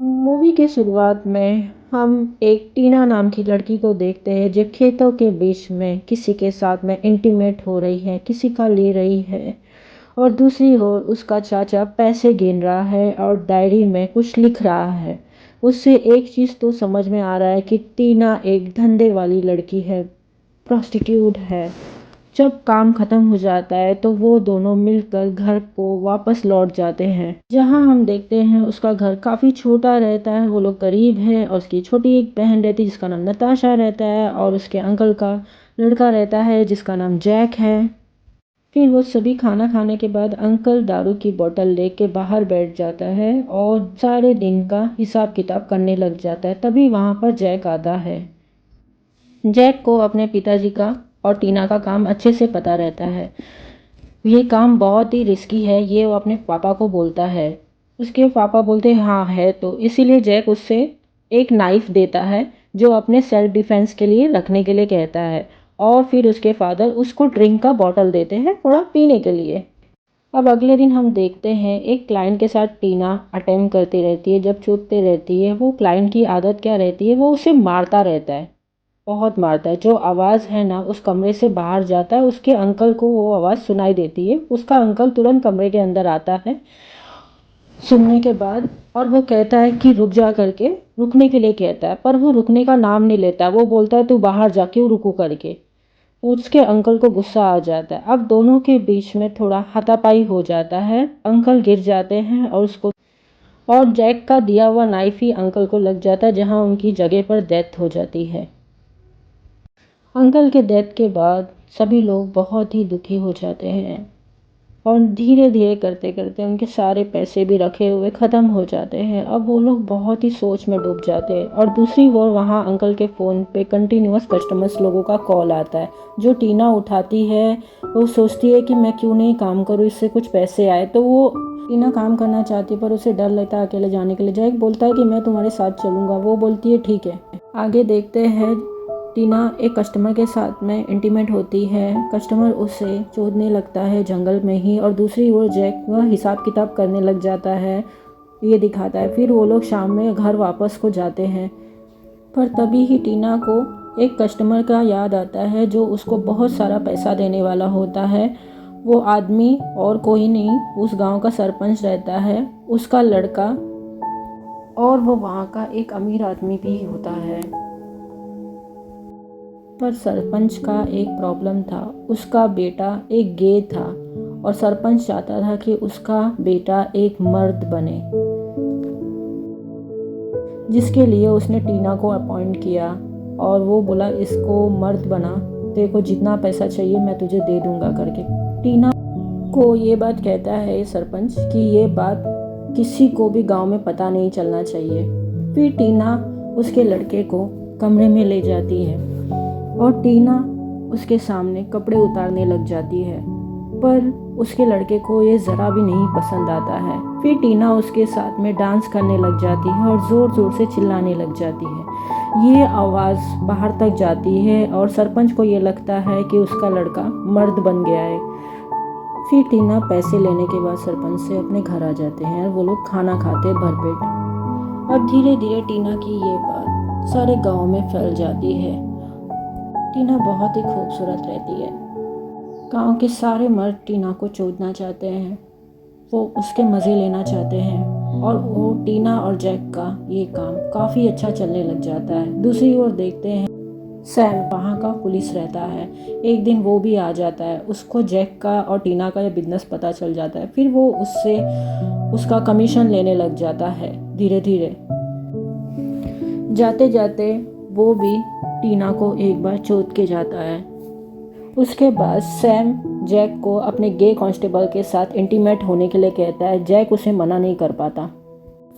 Movie के शुरुआत में हम एक टीना नाम की लड़की को देखते हैं जो खेतों के बीच में किसी के साथ में इंटीमेट हो रही है, किसी का ले रही है। और दूसरी ओर उसका चाचा पैसे गिन रहा है और डायरी में कुछ लिख रहा है। उससे एक चीज़ तो समझ में आ रहा है कि टीना एक धंधे वाली लड़की है, प्रोस्टिट्यूट है। जब काम खत्म हो जाता है तो वो दोनों मिलकर घर को वापस लौट जाते हैं, जहां हम देखते हैं उसका घर काफ़ी छोटा रहता है। वो लोग गरीब है और उसकी छोटी एक बहन रहती है जिसका नाम नताशा रहता है, और उसके अंकल का लड़का रहता है जिसका नाम जैक है। फिर वो सभी खाना खाने के बाद अंकल दारू की बोतल लेके बाहर बैठ जाता है और सारे दिन का हिसाब किताब करने लग जाता है। तभी वहाँ पर जैक आता है। जैक को अपने पिताजी का और टीना का काम अच्छे से पता रहता है। ये काम बहुत ही रिस्की है, ये वो अपने पापा को बोलता है। उसके पापा बोलते हैं हाँ है, तो इसीलिए जैक उससे एक नाइफ देता है जो अपने सेल्फ डिफेंस के लिए रखने के लिए कहता है। और फिर उसके फादर उसको ड्रिंक का बॉटल देते हैं थोड़ा पीने के लिए। अब अगले दिन हम देखते हैं एक क्लाइंट के साथ टीना अटेम्प्ट करती रहती है, जब चूकते रहती है। वो क्लाइंट की आदत क्या रहती है, वो उसे मारता रहता है, बहुत मारता है। जो आवाज़ है ना उस कमरे से बाहर जाता है, उसके अंकल को वो आवाज़ सुनाई देती है। उसका अंकल तुरंत कमरे के अंदर आता है सुनने के बाद, और वो कहता है कि रुक जा करके, रुकने के लिए कहता है, पर वो रुकने का नाम नहीं लेता। वो बोलता है तू बाहर जा, क्यों रुकू करके। उसके अंकल को गुस्सा आ जाता है। अब दोनों के बीच में थोड़ा हाथापाई हो जाता है, अंकल गिर जाते हैं और उसको, और जैक का दिया हुआ नाइफ ही अंकल को लग जाता है, जहां उनकी जगह पर डेथ हो जाती है। अंकल के डेथ के बाद सभी लोग बहुत ही दुखी हो जाते हैं, और धीरे धीरे करते करते उनके सारे पैसे भी रखे हुए ख़त्म हो जाते हैं। अब वो लोग बहुत ही सोच में डूब जाते हैं। और दूसरी ओर वहाँ अंकल के फ़ोन पे कंटिन्यूअस कस्टमर्स लोगों का कॉल आता है, जो टीना उठाती है। वो सोचती है कि मैं क्यों नहीं काम करूँ, इससे कुछ पैसे आए। तो वो टीना काम करना चाहती है, पर उसे डर लगता है अकेले जाने के लिए। जैक बोलता है कि मैं तुम्हारे साथ चलूँगा। वो बोलती है ठीक है। आगे देखते हैं टीना एक कस्टमर के साथ में इंटीमेट होती है। कस्टमर उसे चोदने लगता है जंगल में ही, और दूसरी ओर जैक वह हिसाब किताब करने लग जाता है, ये दिखाता है। फिर वो लोग शाम में घर वापस को जाते हैं, पर तभी ही टीना को एक कस्टमर का याद आता है जो उसको बहुत सारा पैसा देने वाला होता है। वो आदमी और कोई नहीं, उस गांव का सरपंच रहता है, उसका लड़का, और वो वहाँ का एक अमीर आदमी भी होता है। पर सरपंच का एक प्रॉब्लम था, उसका बेटा एक गे था, और सरपंच चाहता था कि उसका बेटा एक मर्द बने, जिसके लिए उसने टीना को अपॉइंट किया। और वो बोला इसको मर्द बना, तेरे को जितना पैसा चाहिए मैं तुझे दे दूंगा करके। टीना को ये बात कहता है सरपंच कि ये बात किसी को भी गांव में पता नहीं चलना चाहिए। फिर टीना उसके लड़के को कमरे में ले जाती है और टीना उसके सामने कपड़े उतारने लग जाती है, पर उसके लड़के को ये ज़रा भी नहीं पसंद आता है। फिर टीना उसके साथ में डांस करने लग जाती है और ज़ोर ज़ोर से चिल्लाने लग जाती है। ये आवाज़ बाहर तक जाती है और सरपंच को ये लगता है कि उसका लड़का मर्द बन गया है। फिर टीना पैसे लेने के बाद सरपंच से अपने घर आ जाते हैं और वो लोग खाना खाते हैं भरपेट। अब धीरे धीरे टीना की ये बात सारे गाँव में फैल जाती है। टीना बहुत ही खूबसूरत रहती है। गांव के सारे मर्द टीना को चोदना चाहते हैं, वो उसके मज़े लेना चाहते हैं, और वो टीना और जैक का ये काम काफ़ी अच्छा चलने लग जाता है। दूसरी ओर देखते हैं सैम वहाँ का पुलिस रहता है। एक दिन वो भी आ जाता है, उसको जैक का और टीना का ये बिजनेस पता चल जाता है। फिर वो उससे उसका कमीशन लेने लग जाता है धीरे धीरे। जाते जाते वो भी टीना को एक बार चोद के जाता है। उसके बाद सैम जैक को अपने गे कांस्टेबल के साथ इंटीमेट होने के लिए कहता है। जैक उसे मना नहीं कर पाता।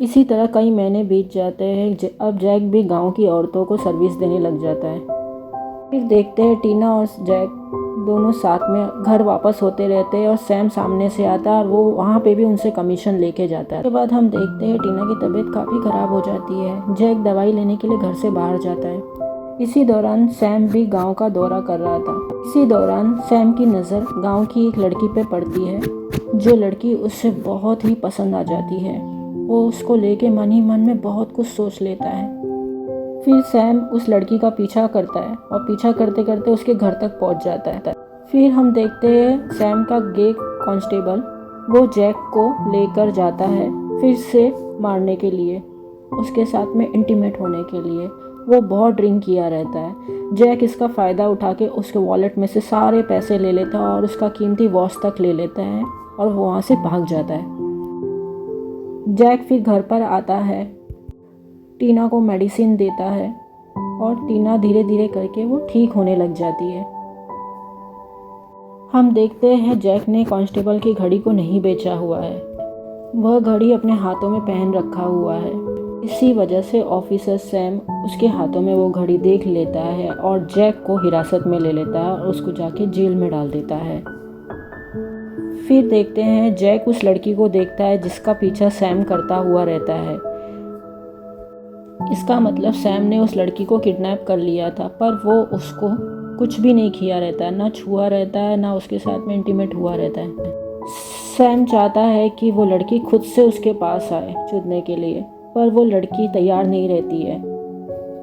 इसी तरह कई महीने बीत जाते हैं। अब जैक भी गांव की औरतों को सर्विस देने लग जाता है। फिर देखते हैं टीना और जैक दोनों साथ में घर वापस होते रहते हैं, और सैम सामने से आता है और वो वहाँ पे भी उनसे कमीशन लेके जाता है। उसके बाद हम देखते हैं टीना की तबीयत काफ़ी ख़राब हो जाती है। जैक दवाई लेने के लिए घर से बाहर जाता है। इसी दौरान सैम भी गांव का दौरा कर रहा था। इसी दौरान सैम की नज़र गांव की एक लड़की पे पड़ती है, जो लड़की उससे बहुत ही पसंद आ जाती है। वो उसको लेके मन ही मन में बहुत कुछ सोच लेता है। फिर सैम उस लड़की का पीछा करता है और पीछा करते करते उसके घर तक पहुंच जाता है। फिर हम देखते हैं सैम का गे कांस्टेबल वो जैक को लेकर जाता है फिर से मारने के लिए, उसके साथ में इंटीमेट होने के लिए। वो बहुत ड्रिंक किया रहता है। जैक इसका फ़ायदा उठा के उसके वॉलेट में से सारे पैसे ले लेता है और उसका कीमती वॉच तक ले लेता है और वो वहाँ से भाग जाता है। जैक फिर घर पर आता है, टीना को मेडिसिन देता है और टीना धीरे धीरे करके वो ठीक होने लग जाती है। हम देखते हैं जैक ने कांस्टेबल की घड़ी को नहीं बेचा हुआ है, वह घड़ी अपने हाथों में पहन रखा हुआ है। इसी वजह से ऑफिसर सैम उसके हाथों में वो घड़ी देख लेता है और जैक को हिरासत में ले लेता है और उसको जाके जेल में डाल देता है। फिर देखते हैं जैक उस लड़की को देखता है जिसका पीछा सैम करता हुआ रहता है। इसका मतलब सैम ने उस लड़की को किडनैप कर लिया था, पर वो उसको कुछ भी नहीं किया रहता है, ना छुआ रहता है, ना उसके साथ में इंटीमेट हुआ रहता है। सैम चाहता है कि वो लड़की खुद से उसके पास आए चूदने के लिए, पर वो लड़की तैयार नहीं रहती है।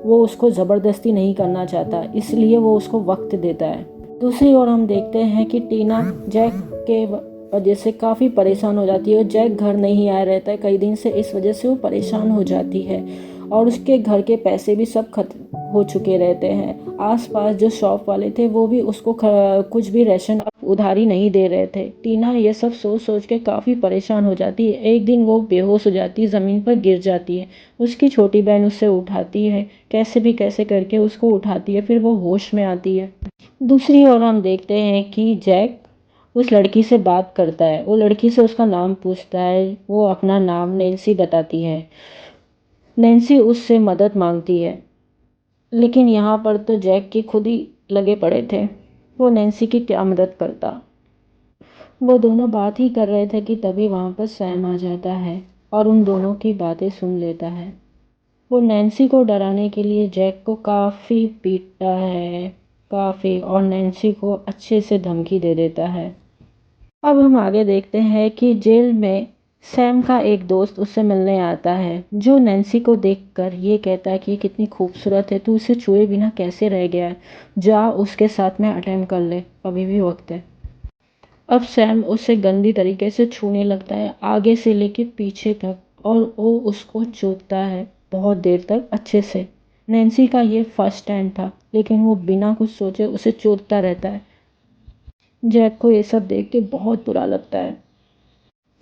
वो उसको ज़बरदस्ती नहीं करना चाहता, इसलिए वो उसको वक्त देता है। दूसरी ओर हम देखते हैं कि टीना जैक के वजह से काफ़ी परेशान हो जाती है और जैक घर नहीं आया रहता है कई दिन से, इस वजह से वो परेशान हो जाती है और उसके घर के पैसे भी सब खत्म हो चुके रहते हैं। आसपास जो शॉप वाले थे वो भी उसको कुछ भी राशन उधारी नहीं दे रहे थे। टीना ये सब सोच सोच के काफ़ी परेशान हो जाती है। एक दिन वो बेहोश हो जाती है, ज़मीन पर गिर जाती है। उसकी छोटी बहन उससे उठाती है, कैसे भी कैसे करके उसको उठाती है, फिर वो होश में आती है। दूसरी ओर हम देखते हैं कि जैक उस लड़की से बात करता है, वो लड़की से उसका नाम पूछता है, वो अपना नाम नैन्सी बताती है। नैन्सी उससे मदद मांगती है, लेकिन यहाँ पर तो जैक की खुद ही लगे पड़े थे, वो नैन्सी की क्या मदद करता। वो दोनों बात ही कर रहे थे कि तभी वहाँ पर सैम आ जाता है और उन दोनों की बातें सुन लेता है। वो नैन्सी को डराने के लिए जैक को काफ़ी पीटता है, काफ़ी, और नैन्सी को अच्छे से धमकी दे देता है। अब हम आगे देखते हैं कि जेल में सैम का एक दोस्त उससे मिलने आता है, जो नैन्सी को देखकर ये कहता है कि कितनी खूबसूरत है, तू उसे छुए बिना कैसे रह गया है, जा उसके साथ में अटेम्प्ट कर ले, अभी भी वक्त है। अब सैम उसे गंदी तरीके से छूने लगता है, आगे से लेके पीछे तक, और वो उसको चूमता है बहुत देर तक अच्छे से। नैन्सी का ये फर्स्ट टाइम था, लेकिन वो बिना कुछ सोचे उसे चूमता रहता है। जैक को ये सब देख के बहुत बुरा लगता है।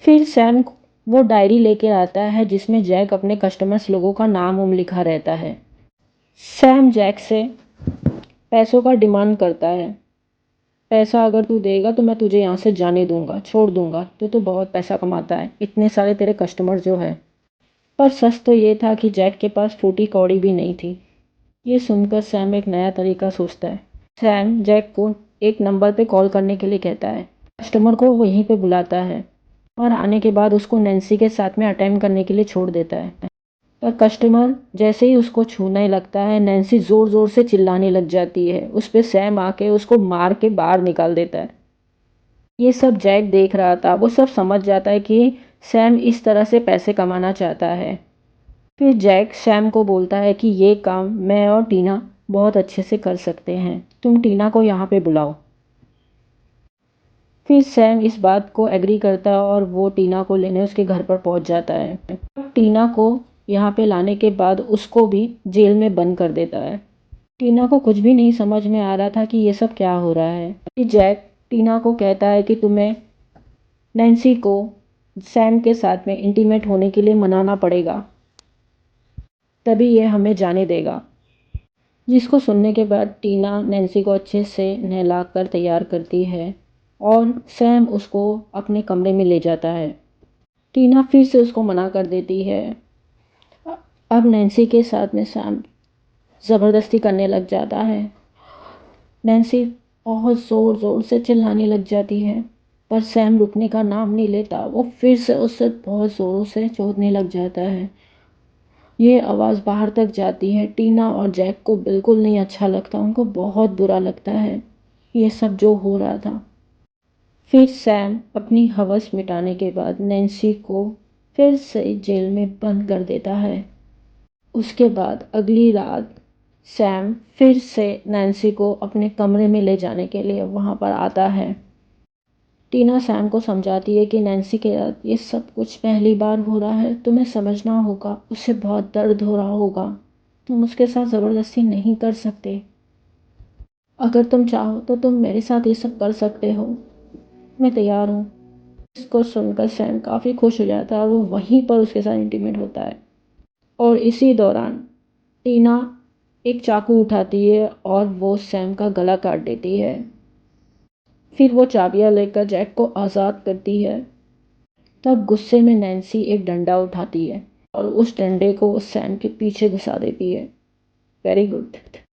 फिर सैम वो डायरी लेकर आता है जिसमें जैक अपने कस्टमर्स लोगों का नाम उम लिखा रहता है। सैम जैक से पैसों का डिमांड करता है, पैसा अगर तू देगा तो मैं तुझे यहाँ से जाने दूंगा, छोड़ दूंगा, तू तो बहुत पैसा कमाता है, इतने सारे तेरे कस्टमर जो है। पर सच तो ये था कि जैक के पास फूटी कौड़ी भी नहीं थी। ये सुनकर सैम एक नया तरीका सोचता है। सैम जैक को एक नंबर पे कॉल करने के लिए कहता है, कस्टमर को वहीं पे बुलाता है और आने के बाद उसको नैन्सी के साथ में अटेम्प्ट करने के लिए छोड़ देता है। पर कस्टमर जैसे ही उसको छूने लगता है, नैन्सी ज़ोर ज़ोर से चिल्लाने लग जाती है। उस पे सैम आके उसको मार के बाहर निकाल देता है। ये सब जैक देख रहा था, वो सब समझ जाता है कि सैम इस तरह से पैसे कमाना चाहता है। फिर जैक सैम को बोलता है कि ये काम मैं और टीना बहुत अच्छे से कर सकते हैं, तुम टीना को यहाँ पे बुलाओ। फिर सैम इस बात को एग्री करता है और वो टीना को लेने उसके घर पर पहुंच जाता है। टीना को यहाँ पे लाने के बाद उसको भी जेल में बंद कर देता है। टीना को कुछ भी नहीं समझ में आ रहा था कि ये सब क्या हो रहा है। फिर जैक टीना को कहता है कि तुम्हें नैन्सी को सैम के साथ में इंटीमेट होने के लिए मनाना पड़ेगा, तभी ये हमें जाने देगा। जिसको सुनने के बाद टीना नैन्सी को अच्छे से नहलाकर तैयार करती है और सैम उसको अपने कमरे में ले जाता है। टीना फिर से उसको मना कर देती है। अब नैन्सी के साथ में सैम ज़बरदस्ती करने लग जाता है। नैन्सी बहुत ज़ोर ज़ोर से चिल्लाने लग जाती है, पर सैम रुकने का नाम नहीं लेता। वो फिर से उससे बहुत ज़ोरों से चोदने लग जाता है। ये आवाज़ बाहर तक जाती है। टीना और जैक को बिल्कुल नहीं अच्छा लगता, उनको बहुत बुरा लगता है ये सब जो हो रहा था। फिर सैम अपनी हवस मिटाने के बाद नैन्सी को फिर से जेल में बंद कर देता है। उसके बाद अगली रात सैम फिर से नैन्सी को अपने कमरे में ले जाने के लिए वहाँ पर आता है। टीना सैम को समझाती है कि नैन्सी के साथ ये सब कुछ पहली बार हो रहा है, तुम्हें समझना होगा, उसे बहुत दर्द हो रहा होगा, तुम उसके साथ ज़बरदस्ती नहीं कर सकते। अगर तुम चाहो तो तुम मेरे साथ ये सब कर सकते हो, मैं तैयार हूँ। इसको सुनकर सैम काफ़ी खुश हो जाता है और वो वहीं पर उसके साथ इंटीमेट होता है। और इसी दौरान टीना एक चाकू उठाती है और वो सैम का गला काट देती है। फिर वो चाबियां लेकर जैक को आज़ाद करती है। तब गुस्से में नैन्सी एक डंडा उठाती है और उस डंडे को सैम के पीछे घुसा देती है। Very good.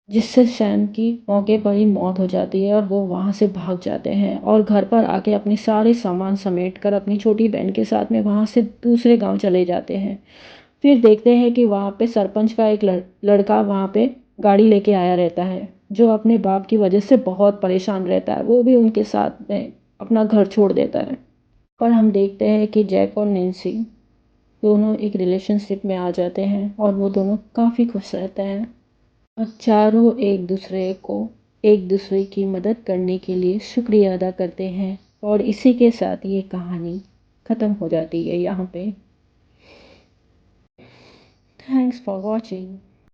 जिससे सैम की मौके पर ही मौत हो जाती है और वो वहाँ से भाग जाते हैं और घर पर आके अपने सारे सामान समेट कर अपनी छोटी बहन के साथ में वहाँ से दूसरे गांव चले जाते हैं। फिर देखते हैं कि वहाँ पे सरपंच का एक लड़का वहाँ पे गाड़ी लेके आया रहता है, जो अपने बाप की वजह से बहुत परेशान रहता है। वो भी उनके साथ में अपना घर छोड़ देता है। पर हम देखते हैं कि जैक और नैन्सी दोनों एक रिलेशनशिप में आ जाते हैं और वो दोनों काफ़ी खुश रहते हैं और चारों एक दूसरे की मदद करने के लिए शुक्रिया अदा करते हैं। और इसी के साथ ये कहानी ख़त्म हो जाती है यहाँ पे। Thanks for watching.